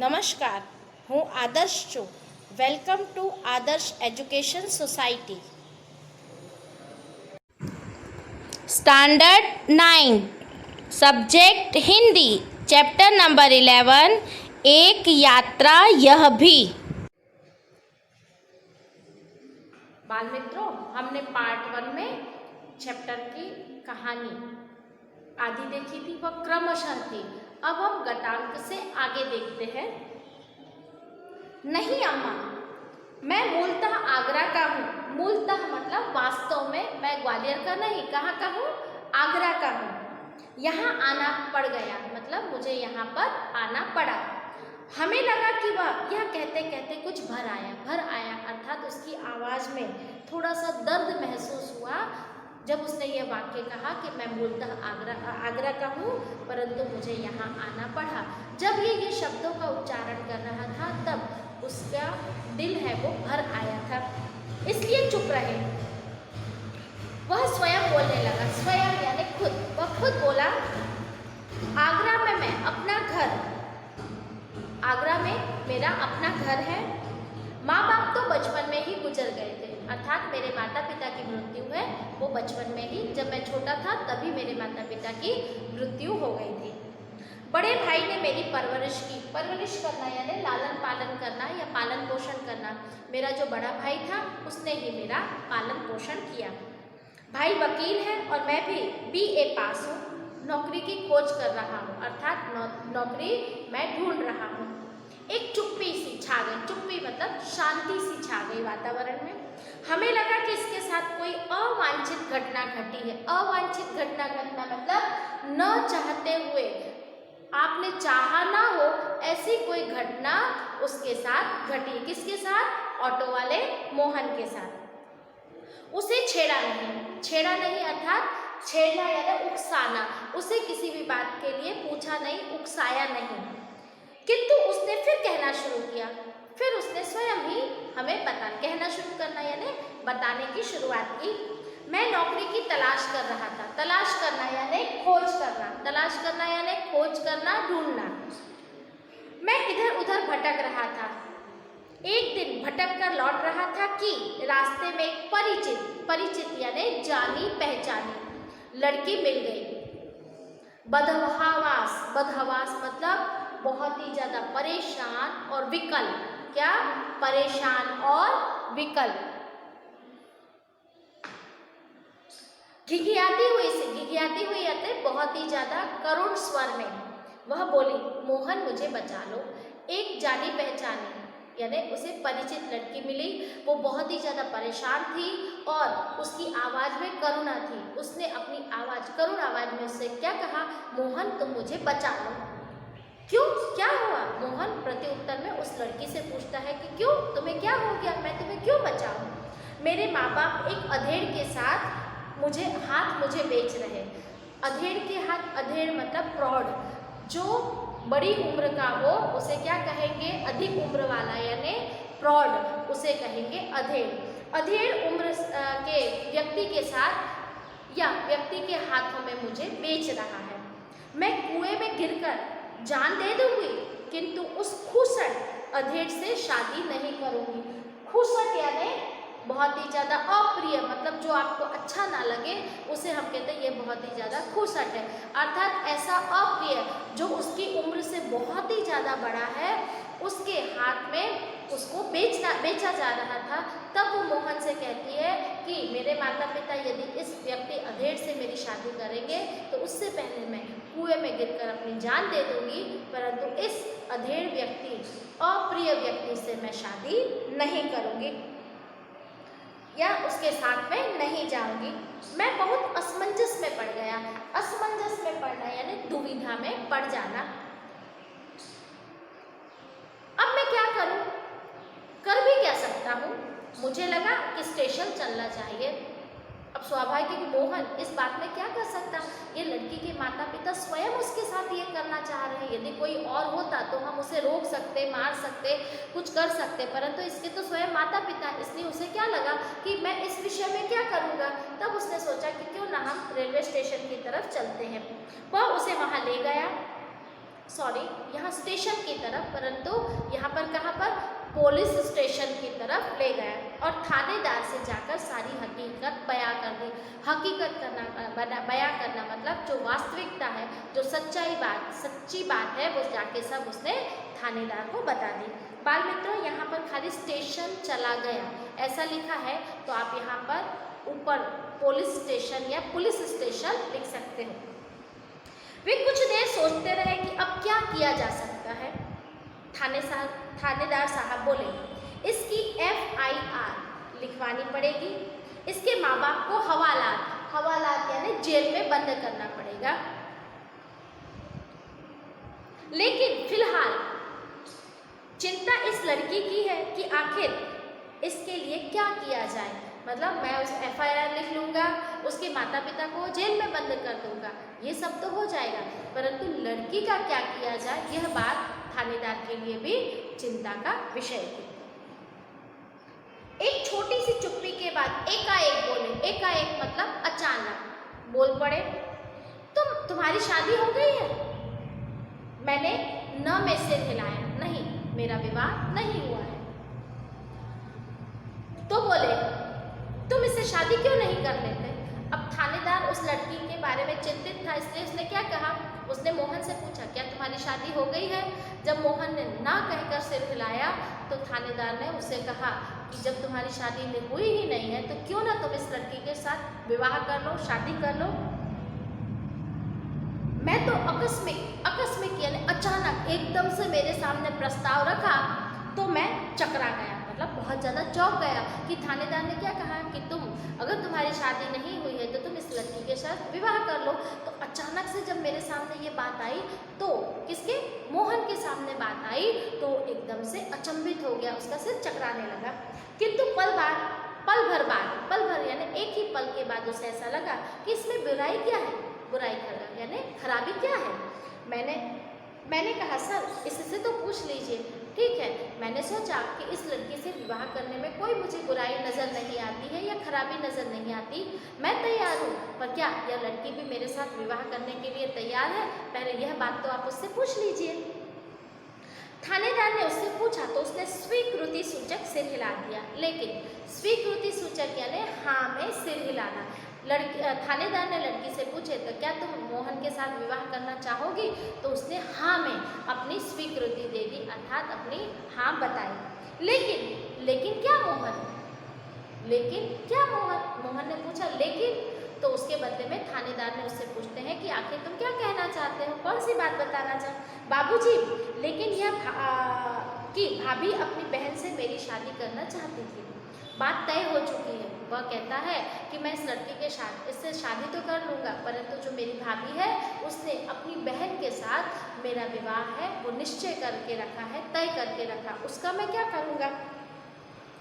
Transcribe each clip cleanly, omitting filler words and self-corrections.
नमस्कार, હું આદર્શ છું. વેલકમ ટુ આદર્શ education society. Standard 9 subject Hindi chapter number 11 एक यात्रा यह भी. बाल मित्रों, हमने पार्ट 1 में चैप्टर की कहानी आदि देखी थी, वह क्रमशः थी. अब हम घटांक से आगे देखते हैं. नहीं अम्मा, मैं मूलतः आगरा का हूँ. मूलतः मतलब वास्तव में मैं ग्वालियर का नहीं. कहाँ का हूँ? आगरा का हूँ. यहाँ आना पड़ गया मतलब मुझे यहाँ पर आना पड़ा. हमें लगा कि वह यह कहते कहते कुछ भर आया अर्थात उसकी आवाज़ में थोड़ा सा दर्द महसूस हुआ जब उसने यह वाक्य कहा कि मैं मूलतः आगरा का हूँ परंतु मुझे यहाँ आना पड़ा. जब ये शब्दों का उच्चारण कर रहा था तब उसका दिल है वो भर आया था, इसलिए चुप रहे. वह स्वयं बोलने लगा. स्वयं यानी खुद. वह खुद बोला, आगरा में मैं अपना घर, आगरा में मेरा अपना घर है. माँ बाप तो बचपन में ही गुजर गए थे अर्थात मेरे माता पिता की मृत्यु है वो बचपन में ही, जब मैं छोटा था तभी मेरे माता पिता की मृत्यु हो गई थी. बड़े भाई ने मेरी परवरिश की. परवरिश करना यानी लालन पालन करना या पालन पोषण करना. मेरा जो बड़ा भाई था उसने ही मेरा पालन पोषण किया. भाई वकील है और मैं भी BA पास हूँ. नौकरी की खोज कर रहा हूँ अर्थात नौकरी मैं ढूंढ रहा हूँ. एक चुप्पी सी छा गई. चुप्पी मतलब शांति सी छा गई वातावरण में. हमें लगा कि इसके साथ कोई अवांछित घटना घटी है. अवांछित घटना घटना मतलब न चाहते हुए, आपने चाहा ना हो ऐसी कोई घटना उसके साथ घटी. किसके साथ? ऑटो वाले मोहन के साथ. उसे छेड़ा नहीं अर्थात छेड़ना यानी उकसाना. उसे किसी भी बात के लिए पूछा नहीं, उकसाया नहीं. किंतु उसने फिर कहना शुरू किया. फिर उसने स्वयं ही हमें कहना शुरू करना यानी बताने की शुरुआत की. मैं नौकरी की तलाश कर रहा था. तलाश करना यानी खोज करना. तलाश करना यानी खोज करना, ढूंढना. मैं इधर उधर भटक रहा था. एक दिन भटक कर लौट रहा था कि रास्ते में एक परिचित यानी जानी पहचानी लड़की मिल गई. बदहवास मतलब बहुत ही ज़्यादा परेशान और विकल. क्या? परेशान और विकल. घिघियाती हुई अतः बहुत ही ज़्यादा करुण स्वर में वह बोली, मोहन मुझे बचा लो. एक जानी पहचानी यानी उसे परिचित लड़की मिली. वो बहुत ही ज़्यादा परेशान थी और उसकी आवाज़ में करुणा थी. उसने अपनी करुण आवाज़ में उससे क्या कहा? मोहन तुम मुझे बचा लो. क्यों? क्या हुआ? मोहन प्रति उत्तर में उस लड़की से पूछता है कि क्यों, तुम्हें क्या हो गया, मैं तुम्हें क्यों बचाऊं? मेरे माँ बाप एक अधेड़ के साथ मुझे बेच रहे. अधेड़ के हाथ, अधेड़ मतलब प्रौढ़, जो बड़ी उम्र का हो उसे क्या कहेंगे? अधिक उम्र वाला यानी प्रौढ़, उसे कहेंगे अधेड़. अधेड़ उम्र के व्यक्ति के साथ या व्यक्ति के हाथों में मुझे बेच रहा है. मैं कुएं में गिरकर जान दे दूंगी किंतु उस खूसट अधेड़ से शादी नहीं करूंगी. खूसट यानी बहुत ही ज़्यादा अप्रिय मतलब जो आपको अच्छा ना लगे उसे हम कहते हैं ये बहुत ही ज़्यादा खूसट है. अर्थात ऐसा अप्रिय जो उसकी उम्र से बहुत ही ज़्यादा बड़ा है उसके हाथ में उसको बेचा जा रहा था. तब वो मोहन से कहती है कि मेरे माता पिता यदि इस व्यक्ति अधेड़ से मेरी शादी करेंगे तो उससे पहले मैं कुएं में गिरकर अपनी जान दे दूंगी परंतु इस अधेड़ व्यक्ति, अप्रिय व्यक्ति से मैं शादी नहीं करूंगी या उसके साथ में नहीं जाऊंगी. मैं बहुत असमंजस में पड़ गया. असमंजस में पड़ना यानी दुविधा में पड़ जाना. अब मैं क्या करूं? कर भी क्या सकता हूं? मुझे लगा कि स्टेशन चलना चाहिए. अब स्वाभाविक है कि मोहन इस बात में क्या कर सकता? ये लड़की के माता पिता स्वयं उसके साथ ये करना चाह रहे हैं. यदि कोई और होता तो हम उसे रोक सकते, मार सकते, कुछ कर सकते, परंतु इसके तो स्वयं माता पिता. इसलिए उसे क्या लगा कि मैं इस विषय में क्या करूँगा. तब उसने सोचा कि क्यों ना हम रेलवे स्टेशन की तरफ चलते हैं. वह उसे वहाँ ले गया. सॉरी, यहाँ स्टेशन की तरफ, परंतु यहाँ पर कहाँ पर, पुलिस स्टेशन की तरफ ले गया और थानेदार से जाकर सारी हकीकत बयां कर दी। हकीकत करना, बयां करना मतलब जो वास्तविकता है, जो सच्ची बात है, वो जाके सब उसने थानेदार को बता दी। बाल मित्रों, यहाँ पर खाली स्टेशन चला गया ऐसा लिखा है, तो आप यहाँ पर ऊपर पुलिस स्टेशन या पुलिस स्टेशन लिख सकते हो। वे कुछ देर सोचते रहे कि अब क्या किया जा सकता है। थानेदार साहब बोले, इसकी FIR लिखवानी पड़ेगी, इसके माँ बाप को हवालात यानी जेल में बंद करना पड़ेगा। लेकिन फिलहाल चिंता इस लड़की की है कि आखिर इसके लिए क्या किया जाए। मतलब मैं उस FIR लिख लूँगा, उसके माता पिता को जेल में बंद कर दूँगा, ये सब तो हो जाएगा, परंतु लड़की का क्या किया जाए, यह बात थानेदार के लिए भी चिंता का विषय थी। एक छोटी सी चुप्पी के बाद एकाएक बोले, एकाएक मतलब अचानक बोल पड़े, तुम्हारी शादी हो गई है? मैंने न में सिर हिलाया, नहीं, मेरा विवाह नहीं हुआ है। तो बोले, तुम इससे शादी क्यों नहीं कर लेते? अब थानेदार उस लड़की के बारे में चिंतित था, इसलिए उसने क्या कहा, उसने मोहन से पूछा, क्या तुम्हारी शादी हो गई है? जब मोहन ने ना कहकर सिर हिलाया तो थानेदार ने उससे कहा कि जब तुम्हारी शादी हुई ही नहीं है तो क्यों ना तुम इस लड़की के साथ विवाह कर लो, शादी कर लो। मैं तो आकस्मिक यानी अचानक एकदम से मेरे सामने प्रस्ताव रखा तो मैं चकरा गया, मतलब बहुत ज़्यादा चौंक गया कि थानेदार ने क्या कहा कि अगर तुम्हारी शादी नहीं हुई है तो तुम इस लड़की के साथ विवाह कर लो। तो अचानक से जब मेरे सामने ये बात आई, तो किसके, मोहन के सामने बात आई, तो एकदम से अचंभित हो गया, उसका सिर चकराने लगा। किंतु पल भर यानी एक ही पल के बाद उसे ऐसा लगा कि इसमें बुराई क्या है, यानी खराबी क्या है। मैंने कहा, सर इससे तो पूछ लीजिए। ठीक है, मैंने सोचा कि इस लड़की से विवाह करने में कोई मुझे बुराई नज़र नहीं आती है या खराबी नज़र नहीं आती, मैं तैयार हूँ, पर क्या यह लड़की भी मेरे साथ विवाह करने के लिए तैयार है? पहले यह बात तो आप उससे पूछ लीजिए। थानेदार ने उससे पूछा तो उसने स्वीकृति सूचक सिर हिला दिया। लेकिन स्वीकृति सूचक यानी हाँ में सिर हिलाना। थानेदार ने लड़की से पूछे, तो क्या तुम मोहन के साथ विवाह करना चाहोगी? तो उसने हाँ में अपनी स्वीकृति दे दी, अर्थात अपनी हाँ बताई। लेकिन क्या मोहन? मोहन ने पूछा लेकिन, तो उसके बदले में थानेदार ने उससे पूछते हैं कि आखिर तुम क्या कहना चाहते हो, कौन सी बात बताना चाहते? बाबूजी, लेकिन यह कि भाभी अपनी बहन से मेरी शादी करना चाहती थी, बात तय हो चुकी है। वह कहता है कि मैं इस लड़की के इससे शादी तो कर लूँगा, परंतु जो मेरी भाभी है उसने अपनी बहन के साथ मेरा विवाह है वो निश्चय करके रखा है, तय करके रखा, उसका मैं क्या करूँगा?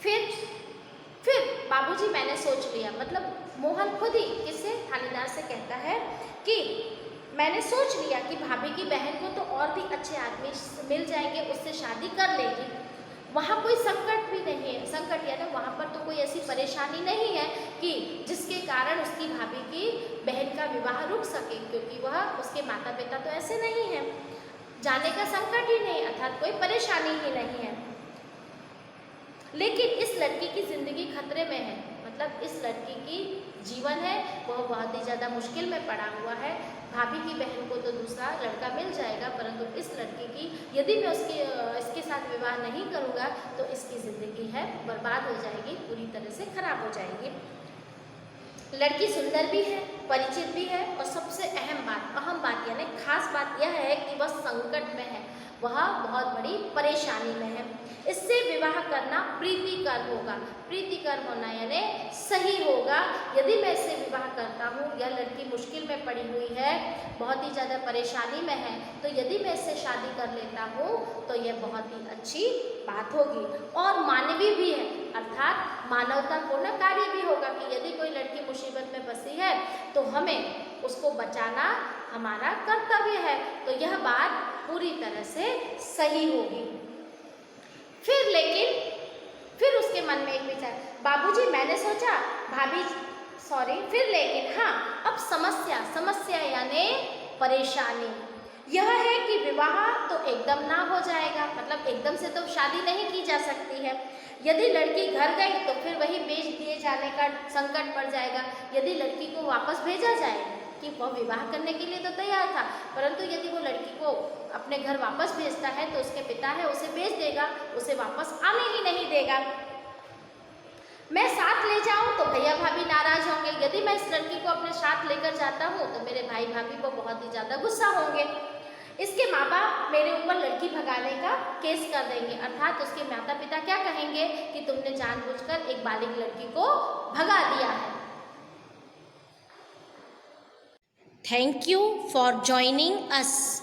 फिर बाबूजी मैंने सोच लिया, मतलब मोहन खुद ही किससे, थानेदार से कहता है कि मैंने सोच लिया कि भाभी की बहन को तो और भी अच्छे आदमी मिल जाएंगे, उससे शादी कर लेगी, वहाँ कोई संकट भी नहीं है, संकट यानी वहाँ पर तो कोई ऐसी परेशानी नहीं है कि जिसके कारण उसकी भाभी की बहन का विवाह रुक सके, क्योंकि वह उसके माता पिता तो ऐसे नहीं हैं, जाने का संकट ही नहीं, अर्थात कोई परेशानी ही नहीं है। लेकिन इस लड़की की ज़िंदगी खतरे में है, मतलब इस लड़की की जीवन है वह बहुत ही ज़्यादा मुश्किल में पड़ा हुआ है। भाभी की बहन को तो दूसरा लड़का मिल जाएगा, परंतु इस लड़की की यदि मैं इसके साथ विवाह नहीं करूँगा तो इसकी ज़िंदगी है बर्बाद हो जाएगी, पूरी तरह से खराब हो जाएगी। लड़की सुंदर भी है, परिचित भी है, और सबसे अहम बात यानी खास बात यह है कि वह संकट में है, वह बहुत बड़ी परेशानी में है। इससे विवाह करना प्रीतिकर होगा, प्रीतिकर होना यानी सही होगा। यदि मैं इससे विवाह करता हूँ, यह लड़की मुश्किल में पड़ी हुई है, बहुत ही ज़्यादा परेशानी में है, तो यदि मैं इससे शादी कर लेता हूँ तो यह बहुत ही अच्छी बात होगी और मानवीय भी है, अर्थात मानवतापूर्ण कार्य भी होगा कि यदि कोई लड़की मुसीबत में फंसी है तो हमें उसको बचाना हमारा कर्तव्य है, तो यह बात पूरी तरह से सही होगी। फिर उसके मन में एक विचार, बाबूजी मैंने सोचा फिर लेकिन हाँ, अब समस्या यानी परेशानी, यह है कि विवाह तो एकदम ना हो जाएगा, मतलब एकदम से तो शादी नहीं की जा सकती है। यदि लड़की घर गई तो फिर वही बेच दिए जाने का संकट पड़ जाएगा। यदि लड़की को वापस भेजा जाए कि वह विवाह करने के लिए तो तैयार था, परंतु यदि वो लड़की को अपने घर वापस भेजता है तो उसके पिता है उसे भेज देगा, उसे वापस आने ही नहीं देगा। मैं साथ ले जाऊं तो भैया भाभी नाराज होंगे। यदि मैं इस लड़की को अपने साथ लेकर जाता हूं तो मेरे भाई भाभी को बहुत ही ज़्यादा गुस्सा होंगे। इसके माँ बाप मेरे ऊपर लड़की भगाने का केस कर देंगे, अर्थात उसके माता पिता क्या कहेंगे कि तुमने जानबूझकर एक बालिग लड़की को भगा दिया है। Thank you for joining us.